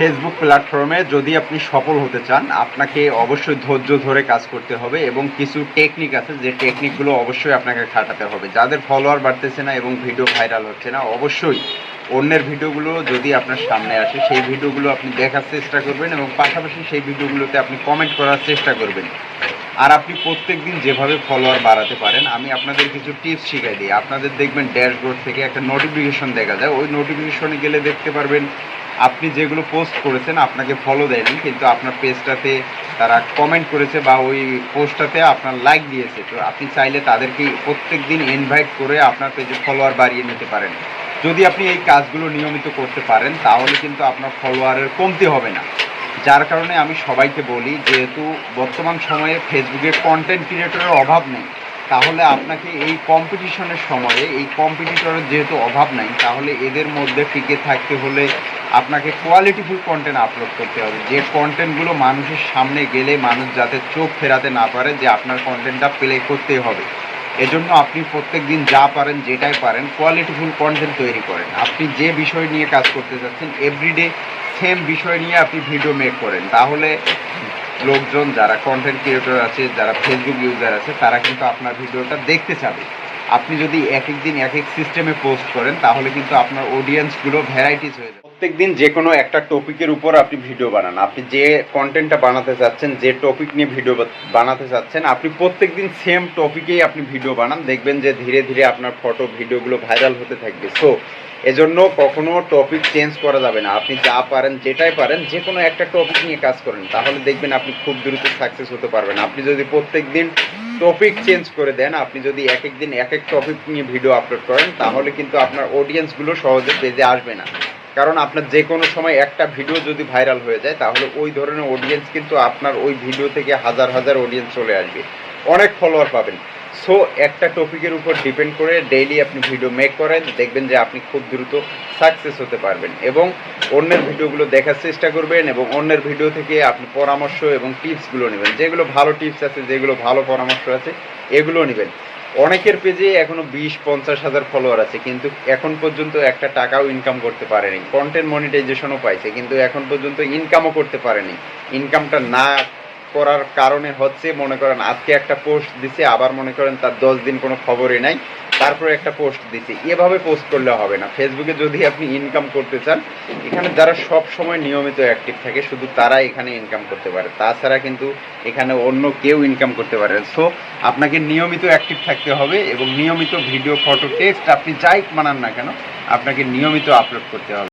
Facebook প্ল্যাটফর্মে যদি আপনি সফল হতে চান, আপনাকে অবশ্যই ধৈর্য ধরে কাজ করতে হবে এবং কিছু টেকনিক আছে যে টেকনিকগুলো অবশ্যই আপনাকে খাটাতে হবে। যাদের ফলোয়ার বাড়তেছে না এবং ভিডিও ভাইরাল হচ্ছে না, অবশ্যই অন্যের ভিডিওগুলো যদি আপনার সামনে আসে সেই ভিডিওগুলো আপনি দেখার চেষ্টা করবেন এবং পাশাপাশি সেই ভিডিওগুলোতে আপনি কমেন্ট করার চেষ্টা করবেন। আর আপনি প্রত্যেক দিন যেভাবে ফলোয়ার বাড়াতে পারেন, আমি আপনাদের কিছু টিপস শিখাই দিই। আপনাদের দেখবেন ড্যাশবোর্ড থেকে একটা নোটিফিকেশন দেখা যায়, ওই নোটিফিকেশনে গেলে দেখতে পারবেন আপনি যেগুলো পোস্ট করেছেন আপনাকে ফলো দেয়নি, কিন্তু আপনার পেজটাতে তারা কমেন্ট করেছে বা ওই পোস্টটাতে আপনার লাইক দিয়েছে। তো আপনি চাইলে তাদেরকে প্রত্যেক দিন ইনভাইট করে আপনার পেজে ফলোয়ার বাড়িয়ে নিতে পারেন। যদি আপনি এই কাজগুলো নিয়মিত করতে পারেন তাহলে কিন্তু আপনার ফলোয়ারের কমতি হবে না। যার কারণে আমি সবাইকে বলি, যেহেতু বর্তমান সময়ে ফেসবুকে কন্টেন্ট ক্রিয়েটরের অভাব নেই, তাহলে আপনাকে এই কম্পিটিশনের সময়ে এই কম্পিটিটরের যেহেতু অভাব নাই, তাহলে এদের মধ্যে টিকে থাকতে হলে আপনাকে কোয়ালিটিফুল কন্টেন্ট আপলোড করতে হবে, যে কন্টেন্টগুলো মানুষের সামনে গেলে মানুষ যাতে চোখ ফেরাতে না পারে যে আপনার কন্টেন্টটা প্লে করতেই হবে। এজন্য আপনি প্রত্যেক দিন যা পারেন যেটাই পারেন কোয়ালিটিফুল কন্টেন্ট তৈরি করেন। আপনি যে বিষয় নিয়ে কাজ করতে চাচ্ছেন এভরিডে সেম বিষয় নিয়ে আপনি ভিডিও মেক করেন, তাহলে লোকজন যারা কন্টেন্ট ক্রিয়েটর আছে, যারা ফেসবুক ইউজার আছে, তারা কিন্তু আপনার ভিডিওটা দেখতে চাবে। আপনি যদি এক এক দিন এক এক সিস্টেমে পোস্ট করেন তাহলে কিন্তু আপনার অডিয়েন্সগুলো ভ্যারাইটিস হয়ে যাবে। প্রত্যেক দিন যে কোনো একটা টপিকের উপর আপনি ভিডিও বানান। আপনি যে কন্টেন্টটা বানাতে চাচ্ছেন, যে টপিক নিয়ে ভিডিও বানাতে চাচ্ছেন, আপনি প্রত্যেক দিন সেম টপিকেই আপনি ভিডিও বানান, দেখবেন যে ধীরে ধীরে আপনার ফটো ভিডিওগুলো ভাইরাল হতে থাকবে। সো এজন্য কখনো টপিক চেঞ্জ করা যাবে না। আপনি যা পারেন যেটাই পারেন যে কোনো একটা টপিক নিয়ে কাজ করেন, তাহলে দেখবেন আপনি খুব দ্রুত সাকসেস হতে পারবেন। আপনি যদি প্রত্যেক দিন টপিক চেঞ্জ করে দেন, আপনি যদি এক এক দিন এক এক টপিক নিয়ে ভিডিও আপলোড করেন, তাহলে কিন্তু আপনার অডিয়েন্সগুলো সহজে পেজে আসবে না। কারণ আপনার যে কোনো সময় একটা ভিডিও যদি ভাইরাল হয়ে যায় তাহলে ওই ধরনের অডিয়েন্স কিন্তু আপনার ওই ভিডিও থেকে হাজার হাজার অডিয়েন্স চলে আসবে, অনেক ফলোয়ার পাবেন। সো একটা টপিকের উপর ডিপেন্ড করে ডেইলি আপনি ভিডিও মেক করেন, দেখবেন যে আপনি খুব দ্রুত সাকসেস হতে পারবেন এবং অন্যের ভিডিওগুলো দেখার চেষ্টা করবেন এবং অন্যের ভিডিও থেকে আপনি পরামর্শ এবং টিপসগুলো নেবেন। যেগুলো ভালো টিপস আছে, যেগুলো ভালো পরামর্শ আছে, এগুলো নেবেন। অনেকের পেজে এখনো 20-50 হাজার ফলোয়ার আছে, কিন্তু এখন পর্যন্ত একটা টাকাও ইনকাম করতে পারেনি। কন্টেন্ট মনিটাইজেশনও পাইছে, কিন্তু এখন পর্যন্ত ইনকামও করতে পারেনি। ইনকামটা না করার কারণে হচ্ছে, মনে করেন আজকে একটা পোস্ট দিছে, আবার মনে করেন তার 10 দিন কোনো খবরই নাই, তারপরে একটা পোস্ট দিছে। এভাবে পোস্ট করলে হবে না। ফেসবুকে যদি আপনি ইনকাম করতে চান, এখানে যারা সব সময় নিয়মিত অ্যাক্টিভ থাকে শুধু তারাই এখানে ইনকাম করতে পারে, তাছাড়া কিন্তু এখানে অন্য কেউ ইনকাম করতে পারে। সো আপনাকে নিয়মিত অ্যাক্টিভ থাকতে হবে এবং নিয়মিত ভিডিও, ফটো, টেক্সট আপনি যাই বানান না কেন আপনাকে নিয়মিত আপলোড করতে হবে।